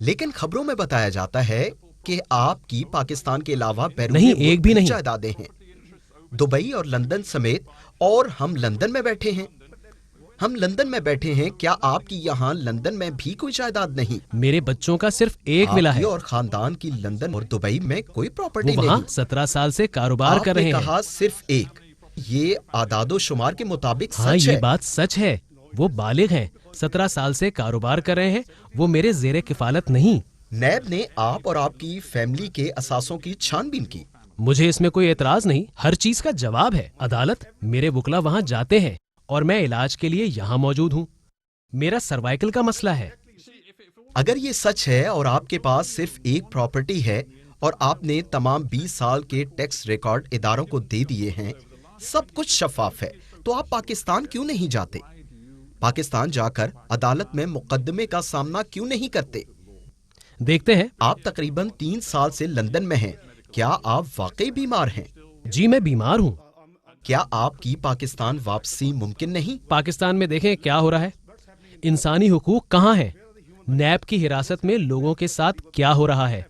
لیکن خبروں میں بتایا جاتا ہے کہ آپ کی پاکستان کے علاوہ بیرون نہیں، ملک ایک بھی نہیں۔ جائیدادیں ہیں، دبئی اور لندن سمیت، اور ہم لندن میں بیٹھے ہیں۔ کیا آپ کی یہاں لندن میں بھی کوئی جائیداد نہیں؟ میرے بچوں کا صرف ایک ولا آپ ہے، کی اور خاندان کی لندن اور دبئی میں کوئی وہ پراپرٹی وہاں نہیں۔ 17 سال سے کاروبار آپ کر نے رہے ہیں۔ کہا صرف ایک، یہ اعداد و شمار کے مطابق ہاں، سچ یہ ہے۔ بات سچ ہے، وہ بالغ ہیں، 17 سال سے کاروبار کر رہے ہیں، وہ میرے زیر کفالت نہیں۔ نیب نے آپ اور آپ کی فیملی کے اثاثوں کی چھان بین کی۔ مجھے اس میں کوئی اعتراض نہیں، ہر چیز کا جواب ہے۔ عدالت، میرے وکلا وہاں جاتے ہیں اور میں علاج کے لیے یہاں موجود ہوں۔ میرا سروائیکل کا مسئلہ ہے۔ اگر یہ سچ ہے اور آپ کے پاس صرف ایک پراپرٹی ہے اور آپ نے تمام 20 سال کے ٹیکس ریکارڈ اداروں کو دے دیے ہیں، سب کچھ شفاف ہے، تو آپ پاکستان کیوں نہیں جاتے؟ پاکستان جا کر عدالت میں مقدمے کا سامنا کیوں نہیں کرتے؟ دیکھتے ہیں۔ آپ تقریباً 3 سال سے لندن میں ہیں، کیا آپ واقعی بیمار ہیں؟ جی، میں بیمار ہوں۔ کیا آپ کی پاکستان واپسی ممکن نہیں؟ پاکستان میں دیکھیں کیا ہو رہا ہے، انسانی حقوق کہاں ہیں؟ نیب کی حراست میں لوگوں کے ساتھ کیا ہو رہا ہے؟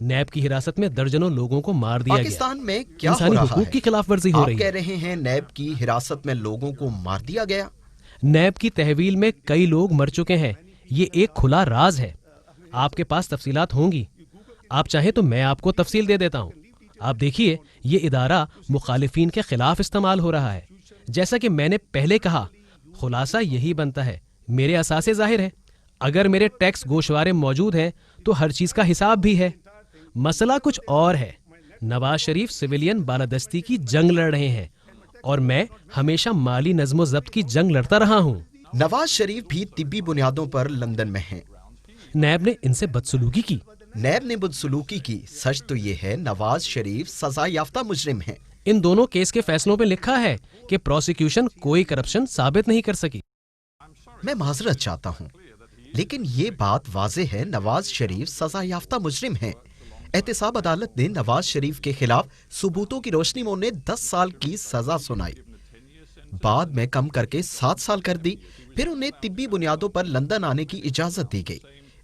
نیب کی حراست میں درجنوں لوگوں کو مار دیا گیا۔ پاکستان میں کیا ہو انسانی رہا حقوق ہے؟ کی خلاف ورزی ہو آپ رہی کہہ ہے۔ رہے ہیں نیب کی حراست میں لوگوں کو مار دیا گیا؟ نیب کی تحویل میں کئی لوگ مر چکے ہیں، یہ ایک کھلا راز ہے۔ آپ کے پاس تفصیلات ہوں گی، آپ چاہیں تو میں آپ کو تفصیل دے دیتا ہوں۔ آپ دیکھیے، یہ ادارہ مخالفین کے خلاف استعمال ہو رہا ہے۔ جیسا کہ میں نے پہلے کہا، خلاصہ یہی بنتا ہے، میرے اثاثے ظاہر ہیں، اگر میرے ٹیکس گوشوارے موجود ہیں تو ہر چیز کا حساب بھی ہے۔ مسئلہ کچھ اور ہے، نواز شریف سویلین بالادستی کی جنگ لڑ رہے ہیں اور میں ہمیشہ مالی نظم و ضبط کی جنگ لڑتا رہا ہوں۔ نواز شریف بھی طبی بنیادوں پر لندن میں ہیں۔ نیب نے ان سے بدسلوکی کی۔ نیب نے بدسلوکی کی، سچ تو یہ ہے نواز شریف سزا یافتہ مجرم ہیں۔ ان دونوں کیس کے فیصلوں پہ لکھا ہے کہ پروسیکیوشن کوئی کرپشن ثابت نہیں کر سکی۔ میں معذرت چاہتا ہوں، لیکن یہ بات واضح ہے نواز شریف سزا یافتہ مجرم ہیں۔ احتساب عدالت نے نواز شریف کے خلاف ثبوتوں کی روشنی میں انہیں 10 سال کی سزا سنائی، بعد میں کم کر کے 7 سال کر دی، پھر انہیں طبی بنیادوں پر لندن آنے کی اجازت دی گئی،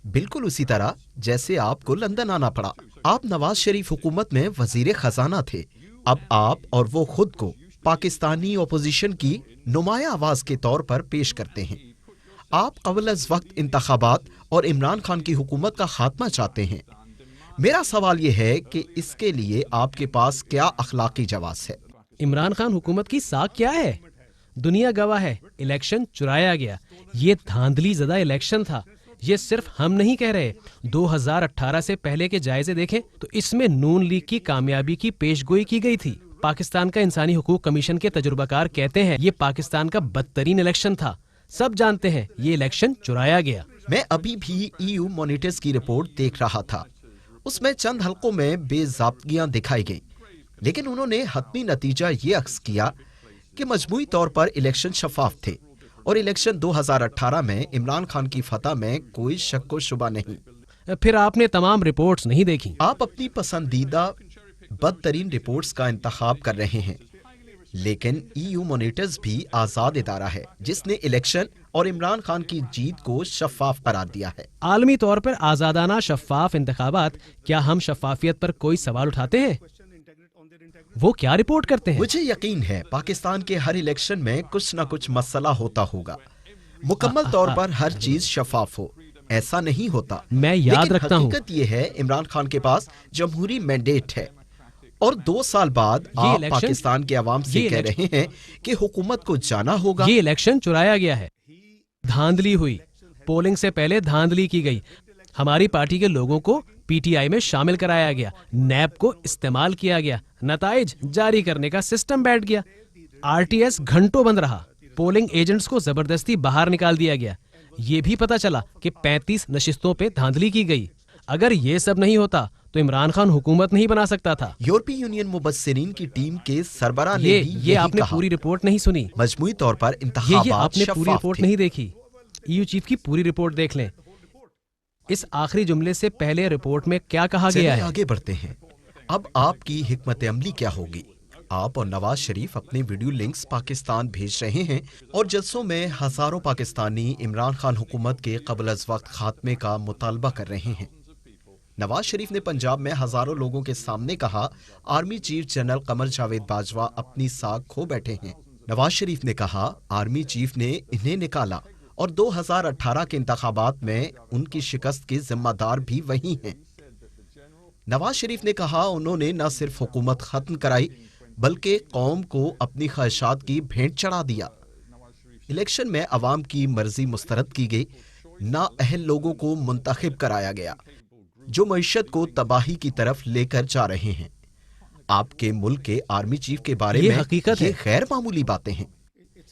بالکل اسی طرح جیسے آپ کو لندن آنا پڑا۔ آپ نواز شریف حکومت میں وزیر خزانہ تھے، اب آپ اور وہ خود کو پاکستانی اپوزیشن کی نمایاں آواز کے طور پر پیش کرتے ہیں۔ آپ قبل از وقت انتخابات اور عمران خان کی حکومت کا خاتمہ چاہتے ہیں۔ میرا سوال یہ ہے کہ اس کے لیے آپ کے پاس کیا اخلاقی جواز ہے؟ عمران خان حکومت کی ساکھ کیا ہے؟ دنیا گواہ ہے، الیکشن چرایا گیا، یہ دھاندلی زدہ الیکشن تھا۔ یہ صرف ہم نہیں کہہ رہے، 2018 سے پہلے کے جائزے دیکھیں تو اس میں نون لیگ کی کامیابی کی پیش گوئی کی گئی تھی۔ پاکستان کا انسانی حقوق کمیشن کے تجربہ کار کہتے ہیں یہ پاکستان کا بدترین الیکشن تھا، سب جانتے ہیں یہ الیکشن چرایا گیا۔ میں ابھی بھی EU مانیٹرز کی رپورٹ دیکھ رہا تھا، اس میں چند حلقوں میں بے ضابطگیاں دکھائی گئی، لیکن انہوں نے حتمی نتیجہ یہ اخذ کیا کہ مجموعی طور پر الیکشن شفاف تھے اور الیکشن 2018 میں عمران خان کی فتح میں کوئی شک و شبہ نہیں۔ پھر آپ نے تمام رپورٹس نہیں دیکھی۔ آپ اپنی پسندیدہ بدترین رپورٹس کا انتخاب کر رہے ہیں، لیکن EU مانیٹرز بھی آزاد ادارہ ہے جس نے الیکشن اور عمران خان کی جیت کو شفاف قرار دیا ہے۔ عالمی طور پر آزادانہ شفاف انتخابات، کیا ہم شفافیت پر کوئی سوال اٹھاتے ہیں؟ وہ کیا رپورٹ کرتے ہیں؟ مجھے یقین ہے پاکستان کے ہر الیکشن میں کچھ نہ کچھ مسئلہ ہوتا ہوگا، مکمل طور پر ہر چیز شفاف ہو، ایسا نہیں ہوتا۔ میں یاد رکھتا ہوں، حقیقت یہ ہے عمران خان کے پاس جمہوری مینڈیٹ ہے اور 2 سال بعد آپ پاکستان کے عوام سے کہہ رہے ہیں کہ حکومت کو جانا ہوگا۔ یہ الیکشن چرایا گیا ہے، دھاندلی ہوئی، پولنگ سے پہلے دھاندلی کی گئی، ہماری پارٹی کے لوگوں کو PTI میں شامل کرایا گیا، نیب کو استعمال کیا گیا، نتائج جاری کرنے کا سسٹم بیٹھ گیا، RTS گھنٹوں بند رہا، پولنگ ایجنٹس کو زبردستی باہر نکال دیا گیا، یہ بھی پتا چلا کہ 35 نشستوں پہ دھاندلی کی گئی۔ اگر یہ سب نہیں ہوتا تو عمران خان حکومت نہیں بنا سکتا تھا۔ یورپی یونین مبصرین کی ٹیم کے سربراہ نے بھی یہ آپ نے کہا۔ پوری رپورٹ نہیں سنی، مجموعی طور پر یہ انتخابات آپ نے پوری شفاف رپورٹ تھے۔ نہیں دیکھی، EU چیف کی پوری رپورٹ دیکھ لیں۔ اس آخری جملے سے پہلے رپورٹ میں کیا کہا گیا چلیے ہے؟ آگے بڑھتے ہیں، اب آپ کی حکمت عملی کیا ہوگی؟ آپ اور نواز شریف اپنے ویڈیو لنکس پاکستان بھیج رہے ہیں اور جلسوں میں ہزاروں پاکستانی عمران خان حکومت کے قبل از وقت خاتمے کا مطالبہ کر رہے ہیں۔ نواز شریف نے پنجاب میں ہزاروں لوگوں کے سامنے کہا army chief general Qamar Javed Bajwa اپنی ساکھ کھو بیٹھے ہیں۔ نواز شریف نے کہا آرمی چیف نے انہیں نکالا اور 2018 کے انتخابات میں ان کی شکست کے ذمہ دار بھی وہی ہیں۔ نواز شریف نے کہا انہوں نے نہ صرف حکومت ختم کرائی بلکہ قوم کو اپنی خواہشات کی بھینٹ چڑھا دیا۔ الیکشن میں عوام کی مرضی مسترد کی گئی، نااہل لوگوں کو منتخب کرایا گیا جو معیشت کو تباہی کی طرف لے کر جا رہے ہیں۔ آپ کے ملک کے آرمی چیف کے بارے یہ میں حقیقت یہ ہے۔ غیر معمولی باتیں ہیں۔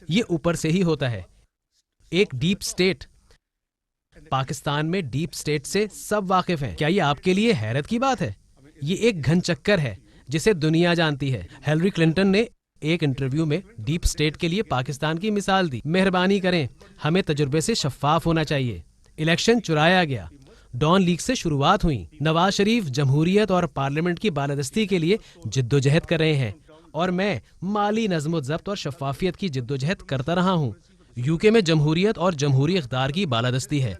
یہ اوپر سے ہی ہوتا ہے، ایک ڈیپ سٹیٹ۔ پاکستان میں ڈیپ سٹیٹ سے سب واقف ہیں۔ کیا یہ آپ کے لیے حیرت کی بات ہے؟ یہ ایک گھن چکر ہے جسے دنیا جانتی ہے۔ ہیلری کلنٹن نے ایک انٹرویو میں ڈیپ سٹیٹ کے لیے پاکستان کی مثال دی۔ مہربانی کریں، ہمیں تجربے سے شفاف ہونا چاہیے۔ الیکشن چرایا گیا، ڈان لیگ سے شروعات ہوئی۔ نواز شریف جمہوریت اور پارلیمنٹ کی بالادستی کے لیے جد و جہد کر رہے ہیں اور میں مالی نظم و ضبط اور شفافیت کی جد و جہد کرتا رہا ہوں۔ یو کے میں جمہوریت اور جمہوری اقدار کی بالادستی ہے۔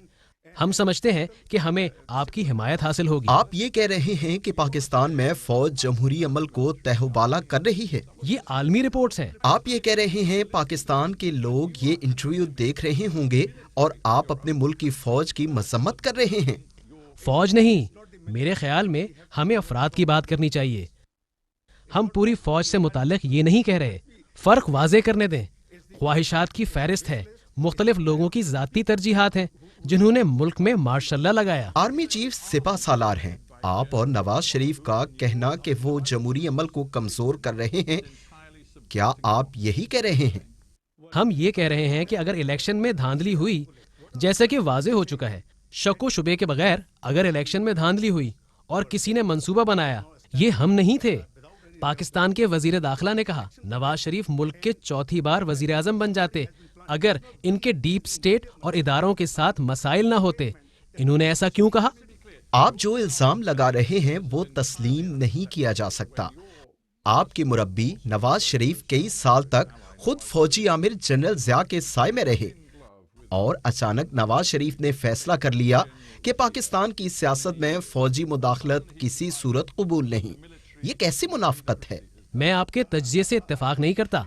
ہم سمجھتے ہیں کہ ہمیں آپ کی حمایت حاصل ہوگی۔ آپ یہ کہہ رہے ہیں کہ پاکستان میں فوج جمہوری عمل کو تہ و بالا کر رہی ہے۔ یہ عالمی رپورٹس ہیں۔ آپ یہ کہہ رہے ہیں پاکستان کے لوگ یہ انٹرویو دیکھ رہے ہوں گے اور آپ اپنے ملک کی فوج کی مذمت کر رہے ہیں۔ فوج نہیں، میرے خیال میں ہمیں افراد کی بات کرنی چاہیے۔ ہم پوری فوج سے متعلق یہ نہیں کہہ رہے۔ فرق واضح کرنے دیں۔ خواہشات کی فہرست ہے، مختلف لوگوں کی ذاتی ترجیحات ہیں جنہوں نے ملک میں ماشاء اللہ لگایا۔ آرمی چیف سپہ سالار ہیں۔ آپ اور نواز شریف کا کہنا کہ وہ جمہوری عمل کو کمزور کر رہے ہیں، کیا آپ یہی کہہ رہے ہیں؟ ہم یہ کہہ رہے ہیں کہ اگر الیکشن میں دھاندلی ہوئی، جیسا کہ واضح ہو چکا ہے، شک و شبے کے بغیر اگر الیکشن میں دھاندلی ہوئی اور کسی نے منصوبہ بنایا، یہ ہم نہیں تھے۔ پاکستان کے وزیر داخلہ نے کہا نواز شریف ملک کے چوتھی بار وزیر اعظم بن جاتے اگر ان کے ڈیپ سٹیٹ اور اداروں کے ساتھ مسائل نہ ہوتے۔ انہوں نے ایسا کیوں کہا؟ آپ جو الزام لگا رہے ہیں وہ تسلیم نہیں کیا جا سکتا۔ آپ کے مربی نواز شریف کئی سال تک خود فوجی عامر جنرل ضیاء کے سائے میں رہے اور اچانک نواز شریف نے فیصلہ کر لیا کہ پاکستان کی سیاست میں فوجی مداخلت کسی صورت قبول نہیں۔ یہ کیسی منافقت ہے؟ میں آپ کے تجزیے سے اتفاق نہیں کرتا۔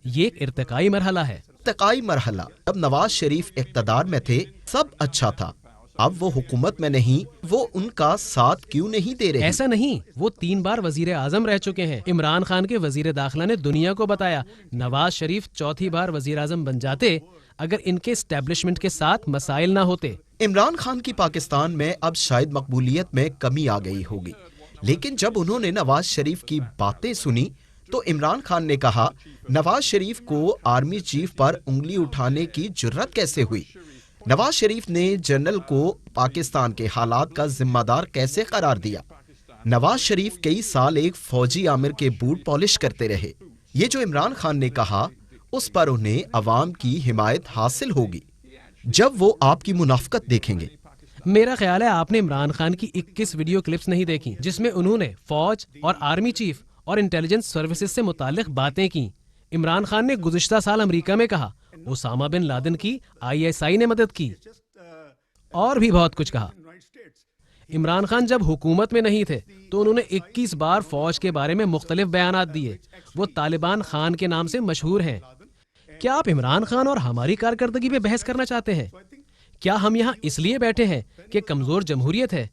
یہ ایک ارتقائی مرحلہ ہے۔ ارتقائی مرحلہ؟ جب نواز شریف اقتدار میں تھے سب اچھا تھا، اب وہ حکومت میں نہیں، وہ ان کا ساتھ کیوں نہیں دے رہے؟ ایسا نہیں، وہ 3 بار وزیر اعظم رہ چکے ہیں۔ عمران خان کے وزیر داخلہ نے دنیا کو بتایا نواز شریف چوتھی بار وزیر اعظم بن جاتے اگر ان کے اسٹیبلشمنٹ کے ساتھ مسائل نہ ہوتے۔ عمران خان کی پاکستان میں اب شاید مقبولیت میں کمی آ گئی ہوگی، لیکن جب انہوں نے نواز شریف کی باتیں سنی تو عمران خان نے کہا نواز شریف کو آرمی چیف پر انگلی اٹھانے کی جرت کیسے ہوئی؟ نواز شریف نے جنرل کو پاکستان کے حالات کا ذمہ دار کیسے قرار دیا؟ نواز شریف کئی سال ایک فوجی عامر کے بوٹ پالش کرتے رہے۔ یہ جو عمران خان نے کہا اس پر انہیں عوام کی حمایت حاصل ہوگی جب وہ آپ کی منافقت دیکھیں گے۔ میرا خیال ہے آپ نے عمران خان کی 21 ویڈیو کلپس نہیں دیکھی جس میں انہوں نے فوج اور آرمی چیف اور انٹیلیجنس سروسز سے متعلق باتیں کی۔ عمران خان نے گزشتہ سال امریکہ میں کہا اسامہ بن لادن کی ISI نے مدد کی اور بھی بہت کچھ کہا۔ عمران خان جب حکومت میں نہیں تھے تو انہوں نے 21 بار فوج کے بارے میں مختلف بیانات دیے۔ وہ طالبان خان کے نام سے مشہور ہیں۔ کیا آپ عمران خان اور ہماری کارکردگی پہ بحث کرنا چاہتے ہیں؟ کیا ہم یہاں اس لیے بیٹھے ہیں کہ کمزور جمہوریت ہے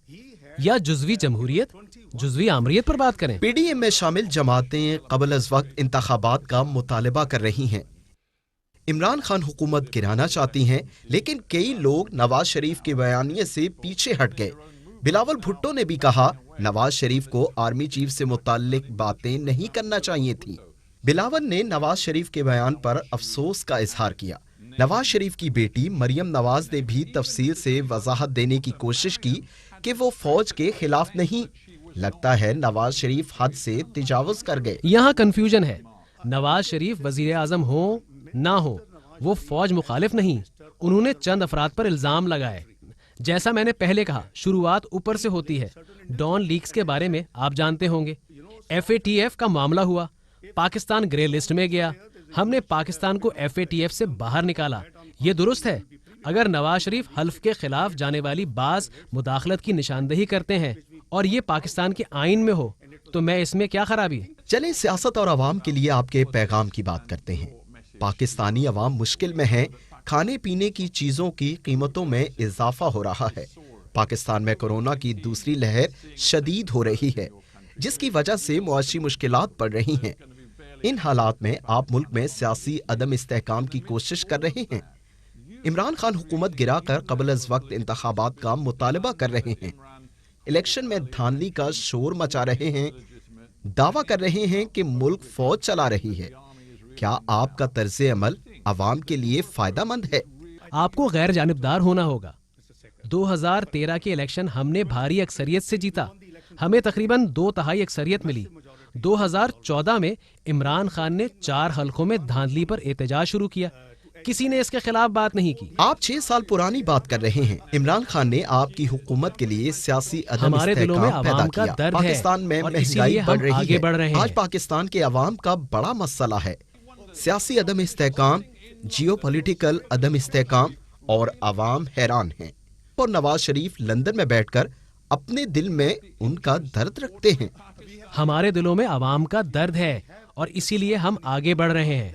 یا جزوی جمہوریت، جزوی آمریت پر بات کریں؟ پی ڈی ایم میں شامل جماعتیں قبل از وقت انتخابات کا مطالبہ کر رہی ہیں۔ عمران خان حکومت گرانا چاہتی ہیں، لیکن کئی لوگ نواز شریف کے بیانیے سے پیچھے ہٹ گئے۔ بلاول بھٹو نے بھی کہا نواز شریف کو آرمی چیف سے متعلق باتیں نہیں کرنا چاہیے تھیں۔ بلاول نے نواز شریف کے بیان پر افسوس کا اظہار کیا۔ نواز شریف کی بیٹی مریم نواز نے بھی تفصیل سے وضاحت دینے کی کوشش کی کہ وہ فوج کے خلاف نہیں۔ لگتا ہے نواز شریف حد سے تجاوز کر گئے۔ یہاں کنفیوژن ہے۔ نواز شریف وزیر اعظم ہو نہ ہو، وہ فوج مخالف نہیں۔ انہوں نے چند افراد پر الزام لگائے۔ جیسا میں نے پہلے کہا شروعات اوپر سے ہوتی ہے۔ ڈان لیکس کے بارے میں آپ جانتے ہوں گے۔ FATF کا معاملہ ہوا، پاکستان گرے لسٹ میں گیا. ہم نے پاکستان کو FATF سے باہر نکالا. یہ درست ہے؟ اگر نواز شریف حلف کے خلاف جانے والی بعض مداخلت کی نشاندہی کرتے ہیں اور یہ پاکستان کے آئین میں ہو تو میں اس میں کیا خرابی؟ چلیں سیاست اور عوام کے لیے آپ کے پیغام کی بات کرتے ہیں. پاکستانی عوام مشکل میں ہے. کھانے پینے کی چیزوں کی قیمتوں میں اضافہ ہو رہا ہے. پاکستان میں کورونا کی دوسری لہر شدید ہو رہی ہے جس کی وجہ سے معاشی مشکلات بڑھ رہی ہیں. ان حالات میں آپ ملک میں سیاسی عدم استحکام کی کوشش کر رہے ہیں. عمران خان حکومت گرا کر قبل از وقت انتخابات کا مطالبہ کر رہے ہیں. الیکشن میں دھاندلی کا شور مچا رہے ہیں. دعویٰ کر رہے ہیں کہ ملک فوج چلا رہی ہے. کیا آپ کا طرز عمل عوام کے لیے فائدہ مند ہے؟ آپ کو غیر جانبدار ہونا ہوگا. 2013 کے الیکشن ہم نے بھاری اکثریت سے جیتا. ہمیں تقریباً 2/3 اکثریت ملی. 2014 میں عمران خان نے 4 حلقوں میں دھاندلی پر احتجاج شروع کیا. کسی نے اس کے خلاف بات نہیں کی. آپ 6 سال پرانی بات کر رہے ہیں. عمران خان نے آپ کی حکومت کے لیے سیاسی عدم ہمارے دلوں میں استحکام پیدا عوام کا کیا. درد ہے پاکستان میں اور اسی مہنگائی لیے بڑھ ہم رہی آگے بڑھ رہے ہے. ہیں. آج پاکستان کے عوام کا بڑا مسئلہ ہے سیاسی عدم استحکام, جیو پولیٹیکل عدم استحکام, اور عوام حیران ہیں. اور نواز شریف لندن میں بیٹھ کر اپنے دل میں ان کا درد رکھتے ہیں. ہمارے دلوں میں عوام کا درد ہے اور اسی لیے ہم آگے بڑھ رہے ہیں.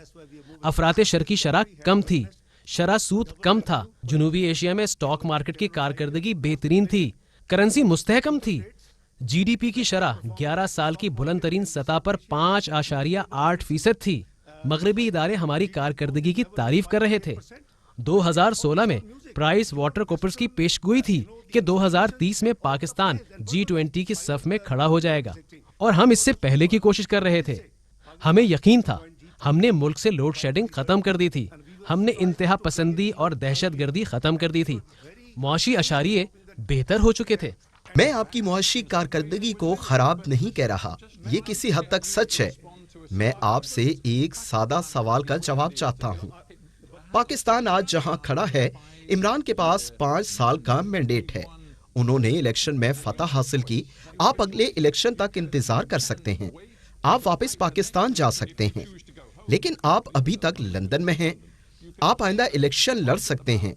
افراط شر کی شرح کم تھی, شرح سود کم تھا. جنوبی ایشیا میں سٹاک مارکیٹ کی کارکردگی بہترین تھی. کرنسی مستحکم تھی. GDP کی شرح 11 سال کی بلند ترین سطح پر 5.8% تھی. مغربی ادارے ہماری کارکردگی کی تعریف کر رہے تھے. 2016 میں پرائس واٹر کوپرز کی پیشگوئی تھی کہ 2030 میں پاکستان G20 کی صف میں کھڑا ہو جائے گا اور ہم اس سے پہلے کی کوشش کر رہے تھے. ہمیں یقین تھا. ہم نے ملک سے لوڈ شیڈنگ ختم کر دی تھی. ہم نے انتہا پسندی اور دہشت گردی ختم کر دی تھی. معاشی اشاریے بہتر ہو چکے تھے. میں آپ کی معاشی کارکردگی کو خراب نہیں کہہ رہا. یہ کسی حد تک سچ ہے. میں آپ سے ایک سادہ سوال کا جواب چاہتا ہوں. پاکستان آج جہاں کھڑا ہے, عمران کے پاس 5 سال کا مینڈیٹ ہے. انہوں نے الیکشن میں فتح حاصل کی. آپ اگلے الیکشن تک انتظار کر سکتے ہیں. آپ واپس پاکستان جا سکتے ہیں. لیکن آپ ابھی تک لندن میں ہیں. آپ آئندہ الیکشن لڑ سکتے ہیں,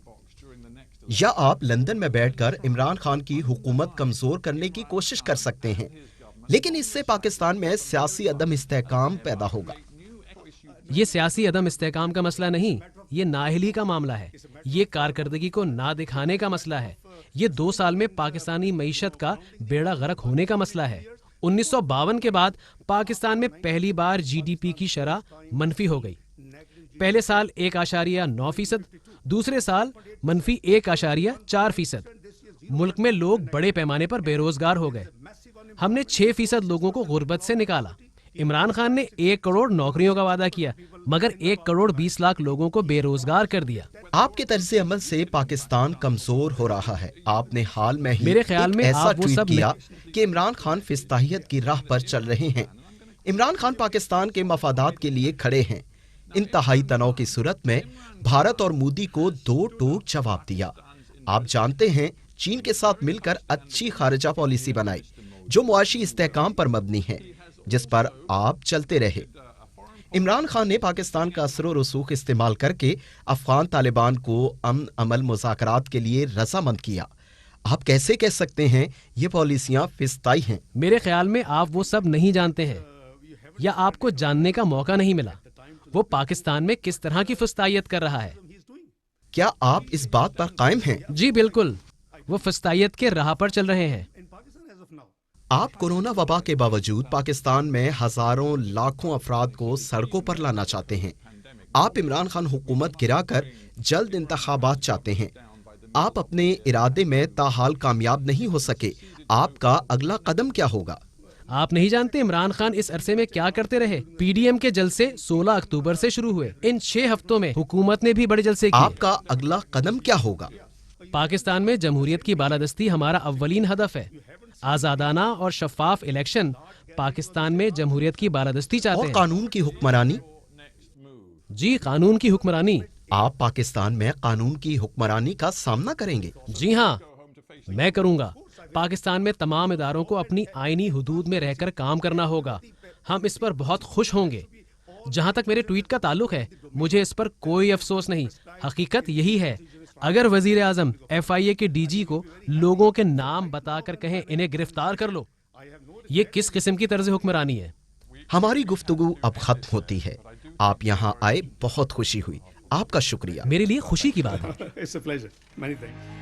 یا آپ لندن میں بیٹھ کر عمران خان کی حکومت کمزور کرنے کی کوشش کر سکتے ہیں. لیکن اس سے پاکستان میں سیاسی عدم استحکام پیدا ہوگا. یہ سیاسی عدم استحکام کا مسئلہ نہیں, یہ نااہلی کا معاملہ ہے. یہ کارکردگی کو نہ دکھانے کا مسئلہ ہے. یہ 2 سال میں پاکستانی معیشت کا بیڑا غرق ہونے کا مسئلہ ہے. 1952 کے بعد پاکستان میں پہلی بار GDP کی شرح منفی ہو گئی. پہلے سال 1.9%, دوسرے سال منفی 1.4%. ملک میں لوگ بڑے پیمانے پر بے روزگار ہو گئے. ہم نے 6% لوگوں کو غربت سے نکالا. عمران خان نے 1 کروڑ نوکریوں کا وعدہ کیا مگر 1 کروڑ 20 لاکھ لوگوں کو بے روزگار کر دیا. آپ کے طرز عمل سے پاکستان کمزور ہو رہا ہے. آپ نے حال میں ہی میرے خیال میں ایسا آپ وہ ٹویٹ سب کیا کہ عمران خان فضتاحیت کی راہ پر چل رہے ہیں. عمران خان پاکستان کے مفادات کے لیے کھڑے ہیں. انتہائی تناؤ کی صورت میں بھارت اور مودی کو 2 ٹوک جواب دیا. آپ جانتے ہیں چین کے ساتھ مل کر اچھی خارجہ پالیسی بنائی جو معاشی استحکام پر مبنی ہے, جس پر آپ چلتے رہے. عمران خان نے پاکستان کا اثر و رسوخ استعمال کر کے افغان طالبان کو امن عمل مذاکرات کے لیے رضامند کیا. آپ کیسے کہہ سکتے ہیں یہ پالیسیاں فضتائی ہیں؟ میرے خیال میں آپ وہ سب نہیں جانتے ہیں یا آپ کو جاننے کا موقع نہیں ملا. وہ پاکستان میں کس طرح کی فضتائیت کر رہا ہے. کیا آپ اس بات پر قائم ہیں؟ جی بالکل, وہ فضتائیت کے راہ پر چل رہے ہیں. آپ کورونا وبا کے باوجود پاکستان میں ہزاروں لاکھوں افراد کو سڑکوں پر لانا چاہتے ہیں. آپ عمران خان حکومت گرا کر جلد انتخابات چاہتے ہیں. آپ اپنے ارادے میں تاحال کامیاب نہیں ہو سکے. آپ کا اگلا قدم کیا ہوگا؟ آپ نہیں جانتے عمران خان اس عرصے میں کیا کرتے رہے. PDM کے جلسے 16 اکتوبر سے شروع ہوئے. ان 6 ہفتوں میں حکومت نے بھی بڑے جلسے کیے. آپ کا اگلا قدم کیا ہوگا؟ پاکستان میں جمہوریت کی بالادستی ہمارا اولین ہدف ہے. آزادانہ اور شفاف الیکشن پاکستان میں جمہوریت کی بالادستی چاہتے اور ہیں. قانون کی حکمرانی؟ جی, قانون کی حکمرانی. آپ پاکستان میں قانون کی حکمرانی کا سامنا کریں گے؟ جی ہاں, میں کروں گا. پاکستان میں تمام اداروں کو اپنی آئینی حدود میں رہ کر کام کرنا ہوگا. ہم اس پر بہت خوش ہوں گے۔ جہاں تک میرے ٹویٹ کا تعلق ہے، مجھے اس پر کوئی افسوس نہیں۔ حقیقت یہی ہے، اگر وزیر اعظم FIA کے DG کو لوگوں کے نام بتا کر کہیں انہیں گرفتار کر لو، یہ کس قسم کی طرز حکمرانی ہے؟ ہماری گفتگو اب ختم ہوتی ہے۔ آپ یہاں آئے بہت خوشی ہوئی، آپ کا شکریہ۔ میرے لیے خوشی کی بات ہے۔ It's a pleasure. Many thanks.